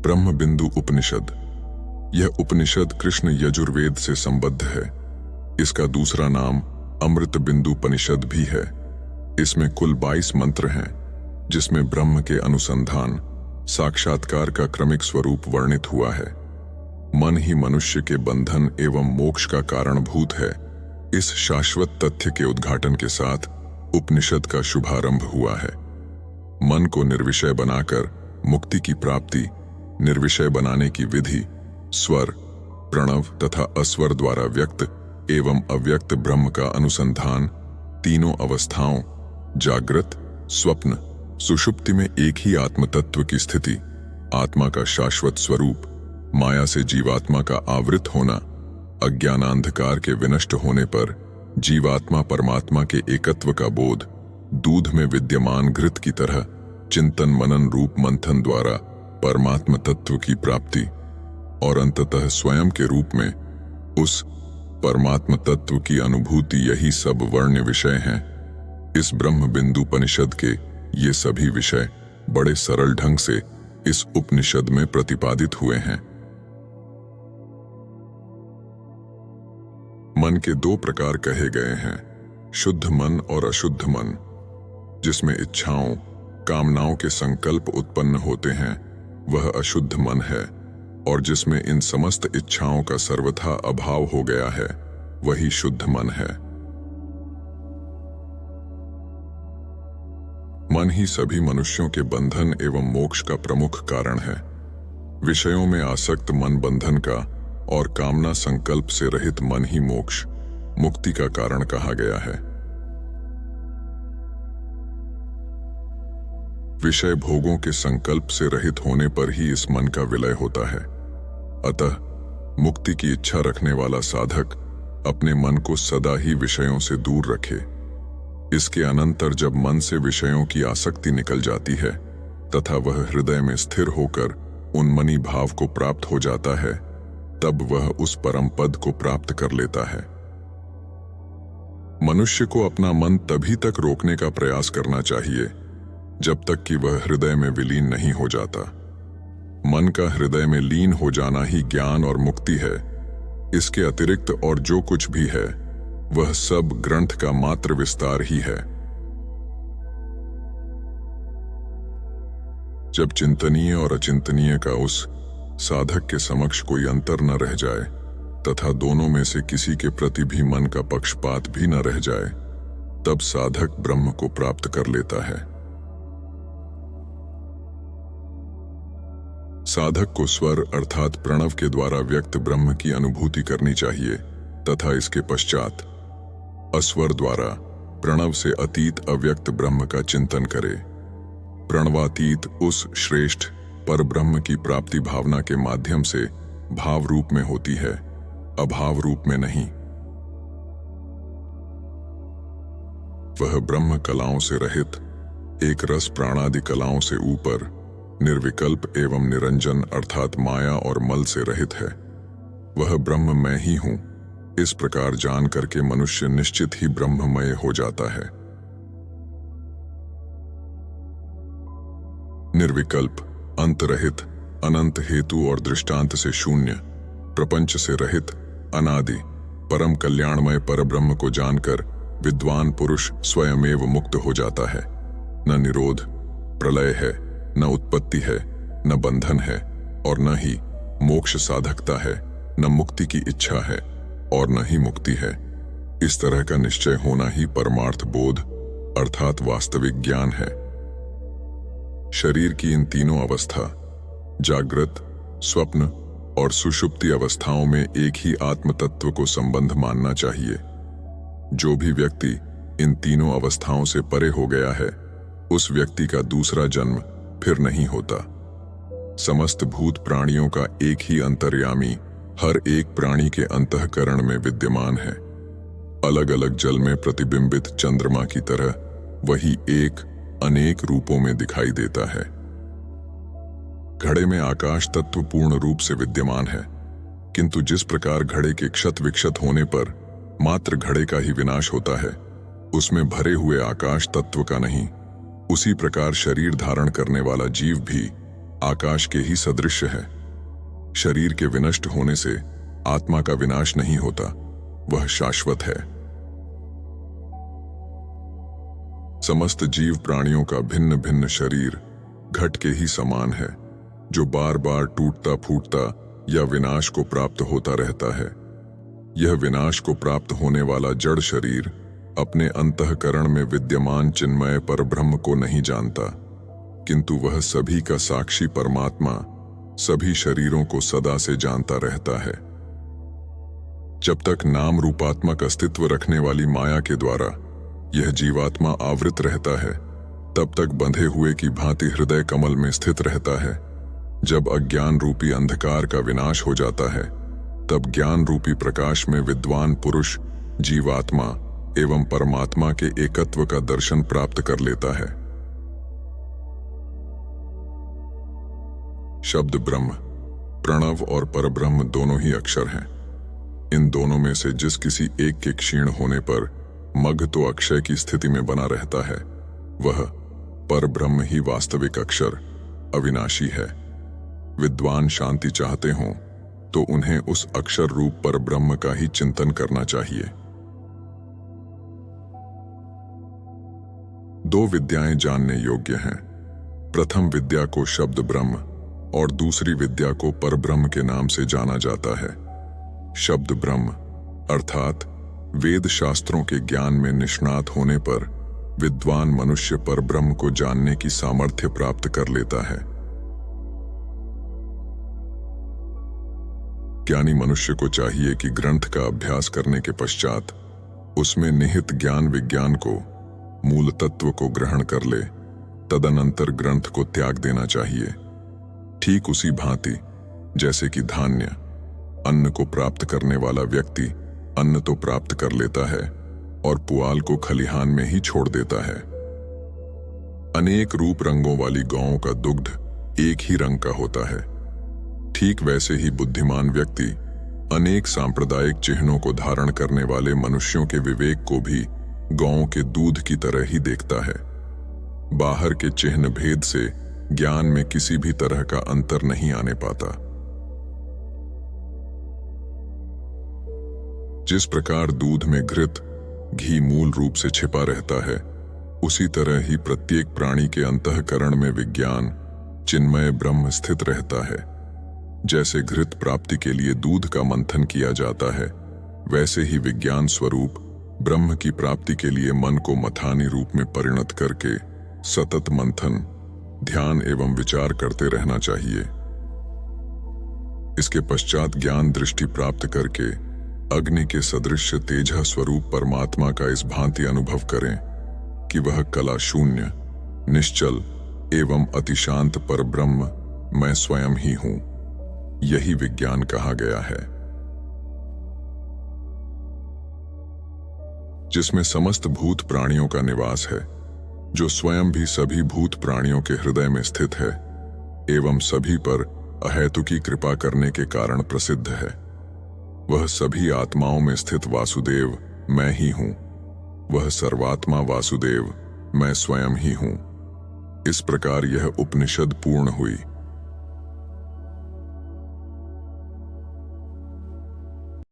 ब्रह्म बिंदु उपनिषद। यह उपनिषद कृष्ण यजुर्वेद से संबद्ध है। इसका दूसरा नाम अमृत बिंदु उपनिषद भी है। इसमें कुल 22 मंत्र हैं, जिसमें ब्रह्म के अनुसंधान साक्षात्कार का क्रमिक स्वरूप वर्णित हुआ है। मन ही मनुष्य के बंधन एवं मोक्ष का कारणभूत है। इस शाश्वत तथ्य के उद्घाटन के साथ उपनिषद का शुभारंभ हुआ है। मन को निर्विषय बनाकर मुक्ति की प्राप्ति, निर्विषय बनाने की विधि, स्वर, प्रणव तथा अस्वर द्वारा व्यक्त एवं अव्यक्त ब्रह्म का अनुसंधान, तीनों अवस्थाओं जागृत, स्वप्न, सुषुप्ति में एक ही आत्म तत्व की स्थिति, आत्मा का शाश्वत स्वरूप, माया से जीवात्मा का आवृत होना, अज्ञानांधकार के विनष्ट होने पर जीवात्मा परमात्मा के एकत्व का बोध, दूध में विद्यमान घृत की तरह चिंतन मनन रूप मंथन द्वारा परमात्म तत्व की प्राप्ति और अंततः स्वयं के रूप में उस परमात्म तत्व की अनुभूति, यही सब वर्ण्य विषय हैं। इस ब्रह्म बिंदु उपनिषद के ये सभी विषय बड़े सरल ढंग से इस उपनिषद में प्रतिपादित हुए हैं। मन के 2 प्रकार कहे गए हैं, शुद्ध मन और अशुद्ध मन। जिसमें इच्छाओं, कामनाओं के संकल्प उत्पन्न होते हैं वह अशुद्ध मन है, और जिसमें इन समस्त इच्छाओं का सर्वथा अभाव हो गया है वही शुद्ध मन है। मन ही सभी मनुष्यों के बंधन एवं मोक्ष का प्रमुख कारण है। विषयों में आसक्त मन बंधन का और कामना संकल्प से रहित मन ही मोक्ष, मुक्ति का कारण कहा गया है। विषय भोगों के संकल्प से रहित होने पर ही इस मन का विलय होता है। अतः मुक्ति की इच्छा रखने वाला साधक अपने मन को सदा ही विषयों से दूर रखे। इसके अनंतर जब मन से विषयों की आसक्ति निकल जाती है तथा वह हृदय में स्थिर होकर उन्मनी भाव को प्राप्त हो जाता है, तब वह उस परम पद को प्राप्त कर लेता है। मनुष्य को अपना मन तभी तक रोकने का प्रयास करना चाहिए जब तक कि वह हृदय में विलीन नहीं हो जाता। मन का हृदय में लीन हो जाना ही ज्ञान और मुक्ति है। इसके अतिरिक्त और जो कुछ भी है वह सब ग्रंथ का मात्र विस्तार ही है। जब चिंतनीय और अचिंतनीय का उस साधक के समक्ष कोई अंतर न रह जाए तथा दोनों में से किसी के प्रति भी मन का पक्षपात भी न रह जाए, तब साधक ब्रह्म को प्राप्त कर लेता है। साधक को स्वर अर्थात प्रणव के द्वारा व्यक्त ब्रह्म की अनुभूति करनी चाहिए तथा इसके पश्चात अस्वर द्वारा प्रणव से अतीत अव्यक्त ब्रह्म का चिंतन करे। प्रणवातीत उस श्रेष्ठ पर ब्रह्म की प्राप्ति भावना के माध्यम से भाव रूप में होती है, अभाव रूप में नहीं। वह ब्रह्म कलाओं से रहित, एक रस प्राणादि कलाओं से ऊपर, निर्विकल्प एवं निरंजन अर्थात माया और मल से रहित है। वह ब्रह्म मैं ही हूं, इस प्रकार जान करके मनुष्य निश्चित ही ब्रह्ममय हो जाता है। निर्विकल्प, अंत रहित, अनंत हेतु और दृष्टांत से शून्य, प्रपंच से रहित, अनादि, परम कल्याणमय परब्रह्म को जानकर विद्वान पुरुष स्वयमेव मुक्त हो जाता है। न निरोध, प्रलय है, न उत्पत्ति है, न बंधन है और न ही मोक्ष साधकता है, न मुक्ति की इच्छा है और न ही मुक्ति है। इस तरह का निश्चय होना ही परमार्थ बोध अर्थात वास्तविक ज्ञान है। शरीर की इन तीनों अवस्था, जागृत, स्वप्न और सुषुप्ति अवस्थाओं में एक ही आत्म तत्व को संबंध मानना चाहिए। जो भी व्यक्ति इन तीनों अवस्थाओं से परे हो गया है, उस व्यक्ति का दूसरा जन्म फिर नहीं होता। समस्त भूत प्राणियों का एक ही अंतर्यामी हर एक प्राणी के अंतःकरण में विद्यमान है। अलग अलग जल में प्रतिबिंबित चंद्रमा की तरह वही एक अनेक रूपों में दिखाई देता है। घड़े में आकाश तत्व पूर्ण रूप से विद्यमान है, किंतु जिस प्रकार घड़े के क्षत विक्षत होने पर मात्र घड़े का ही विनाश होता है, उसमें भरे हुए आकाश तत्व का नहीं, उसी प्रकार शरीर धारण करने वाला जीव भी आकाश के ही सदृश है। शरीर के विनष्ट होने से आत्मा का विनाश नहीं होता, वह शाश्वत है। समस्त जीव प्राणियों का भिन्न भिन्न शरीर घट के ही समान है, जो बार बार टूटता फूटता या विनाश को प्राप्त होता रहता है। यह विनाश को प्राप्त होने वाला जड़ शरीर अपने अंतःकरण में विद्यमान चिन्मय पर ब्रह्म को नहीं जानता, किंतु वह सभी का साक्षी परमात्मा सभी शरीरों को सदा से जानता रहता है। जब तक नाम रूपात्मक अस्तित्व रखने वाली माया के द्वारा यह जीवात्मा आवृत रहता है, तब तक बंधे हुए की भांति हृदय कमल में स्थित रहता है। जब अज्ञान रूपी अंधकार का विनाश हो जाता है, तब ज्ञान रूपी प्रकाश में विद्वान पुरुष जीवात्मा एवं परमात्मा के एकत्व का दर्शन प्राप्त कर लेता है। शब्द ब्रह्म, प्रणव और परब्रह्म दोनों ही अक्षर हैं। इन दोनों में से जिस किसी एक के क्षीण होने पर मग तो अक्षय की स्थिति में बना रहता है, वह परब्रह्म ही वास्तविक अक्षर अविनाशी है। विद्वान शांति चाहते हों तो उन्हें उस अक्षर रूप परब्रह्म का ही चिंतन करना चाहिए। दो विद्याएं जानने योग्य हैं। प्रथम विद्या को शब्द ब्रह्म और दूसरी विद्या को परब्रह्म के नाम से जाना जाता है। शब्द ब्रह्म अर्थात वेद शास्त्रों के ज्ञान में निष्णात होने पर विद्वान मनुष्य परब्रह्म को जानने की सामर्थ्य प्राप्त कर लेता है। ज्ञानी मनुष्य को चाहिए कि ग्रंथ का अभ्यास करने के पश्चात उसमें निहित ज्ञान विज्ञान को, मूल तत्व को ग्रहण कर ले, तदनंतर ग्रंथ को त्याग देना चाहिए। ठीक उसी भांति जैसे कि धान्य, अन्न को प्राप्त करने वाला व्यक्ति अन्न तो प्राप्त कर लेता है और पुआल को खलिहान में ही छोड़ देता है। अनेक रूप रंगों वाली गौओं का दुग्ध एक ही रंग का होता है। ठीक वैसे ही बुद्धिमान व्यक्ति अनेक सांप्रदायिक चिन्हों को धारण करने वाले मनुष्यों के विवेक को भी गौओं के दूध की तरह ही देखता है। बाहर के चिन्ह भेद से ज्ञान में किसी भी तरह का अंतर नहीं आने पाता। जिस प्रकार दूध में घृत घी मूल रूप से छिपा रहता है, उसी तरह ही प्रत्येक प्राणी के अंतःकरण में विज्ञान चिन्मय ब्रह्म स्थित रहता है। जैसे घृत प्राप्ति के लिए दूध का मंथन किया जाता है, वैसे ही विज्ञान स्वरूप ब्रह्म की प्राप्ति के लिए मन को मथानी रूप में परिणत करके सतत मंथन, ध्यान एवं विचार करते रहना चाहिए। इसके पश्चात ज्ञान दृष्टि प्राप्त करके अग्नि के सदृश तेजः स्वरूप परमात्मा का इस भांति अनुभव करें कि वह कला शून्य, निश्चल एवं अतिशांत पर ब्रह्म मैं स्वयं ही हूं। यही विज्ञान कहा गया है, जिसमें समस्त भूत प्राणियों का निवास है, जो स्वयं भी सभी भूत प्राणियों के हृदय में स्थित है एवं सभी पर अहेतुकी कृपा करने के कारण प्रसिद्ध है। वह सभी आत्माओं में स्थित वासुदेव मैं ही हूं। वह सर्वात्मा वासुदेव मैं स्वयं ही हूं। इस प्रकार यह उपनिषद पूर्ण हुई।